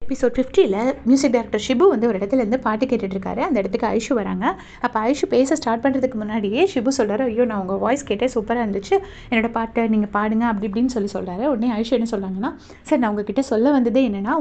Episode 50ல் music director Shibu வந்து ஒரு இடத்துலேருந்து பாட்டு கேட்டுட்ருக்காரு. அந்த இடத்துக்கு ஐஷு வராங்க. அப்போ ஐஷு பேச ஸ்டார்ட் பண்ணுறதுக்கு முன்னாடியே ஷிபு சொல்கிறாரு, ஐயோ நான் உங்கள் வாய்ஸ் கேட்டே சூப்பராக இருந்துச்சு, என்னோடய பாட்டை நீங்கள் பாடுங்க அப்படி இப்படின்னு சொல்கிறாரு. உடனே ஐஷு என்ன சொல்கிறாங்கன்னா, சார் நான் உங்ககிட்ட சொல்ல வந்ததே என்னென்னா,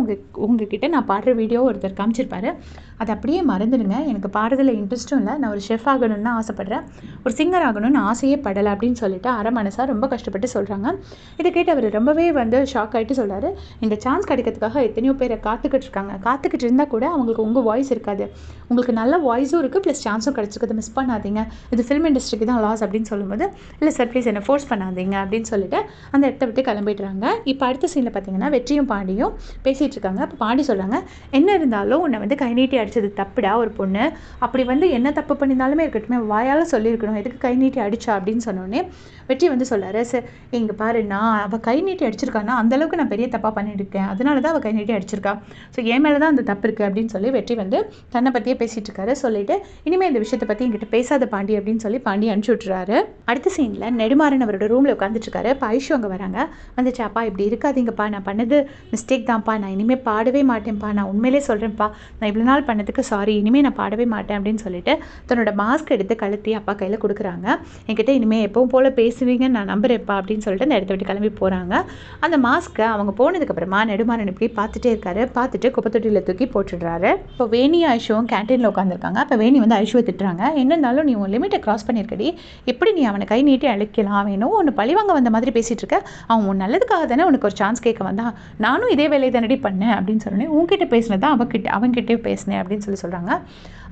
உங்ககிட்ட நான் பாடுற வீடியோ ஒருத்தர் காமிச்சிருப்பாரு, அதை அப்படியே மறந்துடுங்க. எனக்கு பாடுறதுல இன்ட்ரெஸ்ட்டும் இல்லை, நான் ஒரு ஷெஃப் ஆகணும்னு ஆசைப்பட்றேன், ஒரு சிங்கர் ஆகணும்னு ஆசையே படலை அப்படின்னு சொல்லிட்டு அரை மனசாக ரொம்ப கஷ்டப்பட்டு சொல்கிறாங்க. இதை கேட்டு அவர் ரொம்பவே வந்து ஷாக் ஆகிட்டு சொல்கிறாரு, இந்த சான்ஸ் கிடைக்கிறதுக்காக எத்தனையோ பேரை காத்துக்கிட்டு இருந்தால் கூட அவங்களுக்கு உங்கள் வாய்ஸ் இருக்காது, உங்களுக்கு நல்ல வாய்ஸும் இருக்குது ப்ளஸ் சான்ஸும் கிடச்சிருக்குது, மிஸ் பண்ணாதீங்க, இது ஃபில்ம் இண்டஸ்ட்ரிக்கு தான் லாஸ் அப்படின்னு சொல்லும்போது, இல்லை சார் ப்ளீஸ் என்னை ஃபோர்ஸ் பண்ணாதீங்க அப்படின்னு சொல்லிட்டு அந்த இடத்த விட்டு கிளம்பிடுறாங்க. இப்போ அடுத்த சீனில் பார்த்தீங்கன்னா வெற்றியும் பாண்டியும் பேசிகிட்டு இருக்காங்க. இப்போ பாண்டி சொல்கிறாங்க, என்ன இருந்தாலும் உன்னை வந்து கை நீட்டி அடித்தது தப்புடா, ஒரு பொண்ணு அப்படி வந்து என்ன தப்பு பண்ணியிருந்தாலுமே இருக்கட்டும் வாயால் சொல்லியிருக்கணும், எதுக்கு கை நீட்டி அடிச்சா அப்படின்னு சொன்னோடனே வெற்றி வந்து சொல்கிறாரு, சார் இங்கே பாரு, நான் அவள் கை நீட்டி அடிச்சிருக்கான்னா அந்தளவுக்கு நான் பெரிய தப்பாக பண்ணியிருக்கேன், அதனால தான் அவள் கை நீட்டி அடிச்சிருக்கா, ஸோ என் மேலே தான் அந்த தப்பு இருக்குது அப்படின்னு சொல்லி வெற்றி வந்து தன்னை பற்றியே பேசிகிட்டு இருக்காரு. சொல்லிட்டு இனிமேல் இந்த விஷயத்தை பற்றி என்கிட்ட பேசாத பாண்டி அப்படின்னு சொல்லி பாண்டி அனுப்பிச்சி விட்டுறாரு. அடுத்த சீனில் நெடுமாறன் அவரோட ரூமில் உட்காந்துட்ருக்காரு. இப்போ ஐஷு அங்கே வராங்க. வந்துச்சாப்பா இப்படி இருக்காதீங்கப்பா, நான் பண்ணது மிஸ்டேக் தான்ப்பா, நான் இனிமேல் பாடவே மாட்டேன்ப்பா, நான் உண்மையிலே சொல்கிறேன்ப்பா, நான் இவ்வளோ நாள் பண்ணதுக்கு சாரி, இனிமேல் நான் பாடவே மாட்டேன் அப்படின்னு சொல்லிட்டு தன்னோட மாஸ்க் எடுத்து கழுத்தி அப்பா கையில் கொடுக்குறாங்க. என்கிட்ட இனிமேல் எப்பவும் போல் பேசுவீங்கன்னு நான் நம்புறேன்ப்பா அப்படின்னு சொல்லிட்டு அந்த இடத்த விட்டு கிளம்பி போகிறாங்க. அந்த மாஸ்க்கை அவங்க போனதுக்கப்புறமா நெடுமாறன் இப்படி பார்த்துட்டே இருக்காரு. பார்த்துட்டு குப்பத்தொட்டியில் தூக்கி போட்டுடுறாரு. இப்போ வேணி ஐஷுவும் கேன்டீனில் உட்காந்துருக்காங்க. அப்போ வேணி வந்து ஐஷுவை திட்டுறாங்க, என்ன இருந்தாலும் நீ உன் லிமிட்டை கிராஸ் பண்ணியிருக்கடி, எப்படி நீ அவனை கை நீட்டி அழைக்கலாம், வேணும் ஒன்று பழிவாங்க வந்த மாதிரி பேசிகிட்டு இருக்க, அவன் உன் நல்லதுக்காக தானே உனக்கு ஒரு சான்ஸ் கேட்க வந்தான், நானும் இதே வேலையை தானடி பண்ணேன் அப்படின்னு சொன்னேன், உன்கிட்ட பேசினதான் அவன்கிட்டே பேசினேன் அப்படின்னு சொல்கிறாங்க.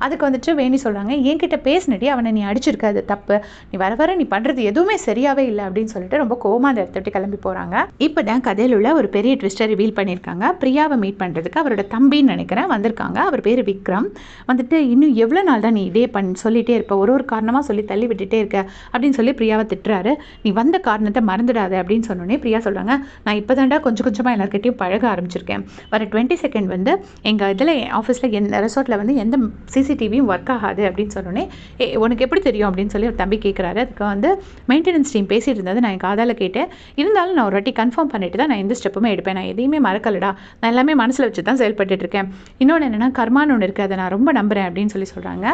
அதுக்கு வந்துட்டு வேணி சொல்கிறாங்க, என்கிட்ட பேசினடி, அவனை நீ அடிச்சிருக்காது தப்பு, நீ வர நீ பண்ணுறது எதுவுமே சரியாகவே இல்லை அப்படின்னு சொல்லிட்டு ரொம்ப கோவமாக அந்த இடத்த விட்டு கிளம்பி போகிறாங்க. இப்போ தான் கதையில் உள்ள ஒரு பெரிய ட்விஸ்ட்டை ரிவீல் பண்ணியிருக்காங்க. பிரியாவை மீட் பண்ணுறதுக்கு அவரோட தம்பின்னு நினைக்கிறேன் வந்திருக்காங்க. அவர் பேர் விக்ரம். வந்துட்டு இன்னும் எவ்வளோ நாள் தான் நீ இதே சொல்லிகிட்டே இருப்ப, ஒரு காரணமாக சொல்லி தள்ளி விட்டுட்டே இருக்க அப்படின்னு சொல்லி பிரியாவை திட்டுறாரு. நீ வந்த காரணத்தை மறந்துடாத அப்படின்னு சொன்னோன்னே பிரியா சொல்கிறாங்க, நான் இப்போ தாண்டா கொஞ்சம் கொஞ்சமாக எல்லாருக்கிட்டையும் பழக ஆரம்பிச்சிருக்கேன், வர 22 வந்து எங்கள் இதில் ஆஃபீஸில் எந்த ரெசார்ட்டில் வந்து எந்த சிசிடிவியும் ஒர்க் ஆகாது அப்படின்னு சொன்னோன்னே, உனக்கு எப்படி தெரியும் அப்படின்னு சொல்லி ஒரு தம்பி கேட்குறாரு. அதுக்கு வந்து மெயின்டெனன்ஸ் டீம் பேசிகிட்டு இருந்தது நான் என் காதால் கேட்டேன், இருந்தாலும் நான் ஒரு வாட்டி கன்ஃபார்ம் பண்ணிட்டு தான் நான் எந்த ஸ்டெப்புமே எடுப்பேன், நான் எதையுமே மறக்கலடா, நான் எல்லாமே மனசில் வச்சு தான் செயல்பட்டு இருக்கேன், இன்னொன்று என்னென்னா கர்மான்னு ஒன்று இருக்குது, அதை நான் ரொம்ப நம்புகிறேன் அப்படின்னு சொல்லி சொல்கிறாங்க.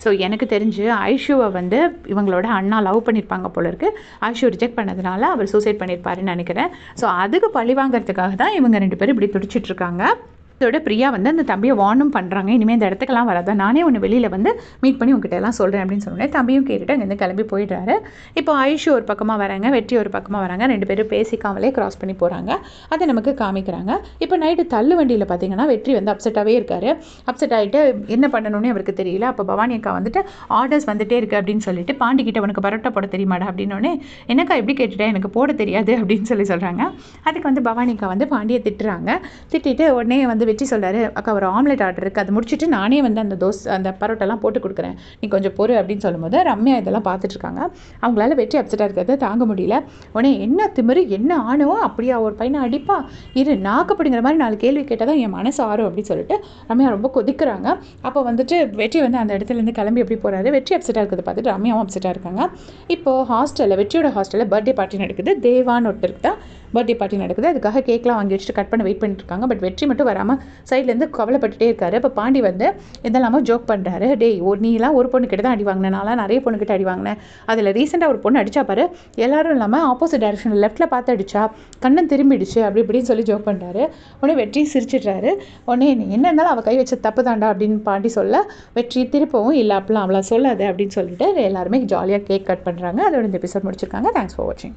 ஸோ எனக்கு தெரிஞ்சு ஐஷுவை வந்து இவங்களோட அண்ணா லவ் பண்ணியிருப்பாங்க போல இருக்குது, ஐஷு ரிஜெக்ட் பண்ணதுனால அவர் சூசைட் பண்ணியிருப்பாருன்னு நினைக்கிறேன். ஸோ அதுக்கு பழி வாங்கிறதுக்காக தான் இவங்க 2 பேரும் இப்படி துடிச்சிட்ருக்காங்க. இதோட பிரியா வந்து அந்த தம்பியை வார்னும் பண்ணுறாங்க, இனிமேல் இந்த இடத்துக்கெல்லாம் வராத, நானே ஒன்று வெளியில் வந்து மீட் பண்ணி உங்ககிட்ட எல்லாம் சொல்கிறேன் அப்படின்னு சொன்னேன். தம்பியும் கேட்டுட்டு அங்கேருந்து கிளம்பி போயிடுறாரு. இப்போ ஐஷு ஒரு பக்கமாக வராங்க, வெற்றி ஒரு பக்கமாக வராங்க, 2 பேரும் பேசிக்காமலே கிராஸ் பண்ணி போகிறாங்க. அதை நமக்கு காமிக்கிறாங்க. இப்போ நைட்டு தள்ளு வண்டியில் பார்த்தீங்கன்னா வெற்றி வந்து அப்செட்டாகவே இருக்கார். அப்செட் ஆகிட்டு என்ன பண்ணணும்னு அவருக்கு தெரியல. அப்போ பவானி அக்கா வந்துட்டு ஆர்டர்ஸ் வந்துட்டே இருக்குது அப்படின்னு சொல்லிட்டு பாண்டிக்கிட்ட உனக்கு பரோட்டா போட தெரியுமாடா அப்படின்னோடனே, என்னக்கா எப்படி கேட்டுட்டேன், எனக்கு போட தெரியாது அப்படின்னு சொல்லி சொல்கிறாங்க. அதுக்கு வந்து பவானி அக்கா வந்து பாண்டியை திட்டுறாங்க. திட்டிட்டு உடனே வந்து வெற்றி சொல்கிறாரு, அக்கா ஒரு ஆம்லெட் ஆர்டர் இருக்குது, அதை முடிச்சுட்டு நானே வந்து அந்த பரோட்டெல்லாம் போட்டு கொடுக்குறேன், நீ கொஞ்சம் பொறு அப்படின்னு சொல்லும்போது ரம்யா இதெல்லாம் பார்த்துட்ருக்காங்க. அவங்களால வெற்றி அப்செட்டாக இருக்கிறத தாங்க முடியல. உடனே என்ன திமிரு என்ன ஆணவோ, அப்படியா ஒரு பையனை அடிப்பா, இரு நாக்கப்படுங்கிற மாதிரி 4 கேள்வி கேட்டால் தான் என் மனசு ஆறும் அப்படின்னு சொல்லிட்டு ரம்யா ரொம்ப கொதிக்கிறாங்க. அப்போ வந்துட்டு வெற்றி வந்து அந்த இடத்துலேருந்து கிளம்பி எப்படி போகிறாரு, வெற்றி அப்செட்டாக இருக்கிறத பார்த்துட்டு ரம்யாவும் அப்செட்டாக இருக்காங்க. இப்போது வெற்றியோட ஹாஸ்டலில் பர்த்டே பார்ட்டி நடக்குது. தேவான்னு ஒருத்தருக்கு தான் பர்த்டே பார்ட்டி நடக்குது. அதுக்காக கேக்லாம் வாங்கி வச்சுட்டு கட் பண்ண வெயிட் பண்ணிட்டு இருக்காங்க. பட் வெற்றி மட்டும் வராமல் சைட்லேருந்து கவலைப்பட்டுட்டே இருக்காரு. இப்போ பாண்டி வந்து இதெல்லாம ஜோக் பண்ணுறாரு, டேய் நீலாம் ஒரு பொண்ணு கிட்ட தான் அடி வாங்கினேன், நான்லாம் நிறைய பொண்ணு கிட்ட அடி வாங்கினேன், அதில் ரீசெண்டாக ஒரு பொண்ணு அடிச்சா பாரு, எல்லாரும் இல்லாமல் ஆப்போசிட் டைரக்ஷனில் லெஃப்ட்டில் பார்த்து அடிச்சா, கண்ணன் திரும்பிடுச்சு அப்படி இப்படின்னு சொல்லி ஜோக் பண்ணுறாரு. உடனே வெற்றி சிரிச்சிடுறாரு. உடனே என்ன இருந்தாலும் அவள் கை வச்ச தப்பு தாண்டா அப்படின்னு பாண்டி சொல்ல, வெற்றி திருப்பவும் இல்லை அப்படிலாம் அவளை சொல்லாது அப்படின்னு சொல்லிட்டு எல்லாருமே ஜாலியாக கேக் கட் பண்ணுறாங்க. அதோட இந்த எபிசோட் முடிச்சிருக்காங்க. தேங்க்ஸ் ஃபார் வாட்சிங்.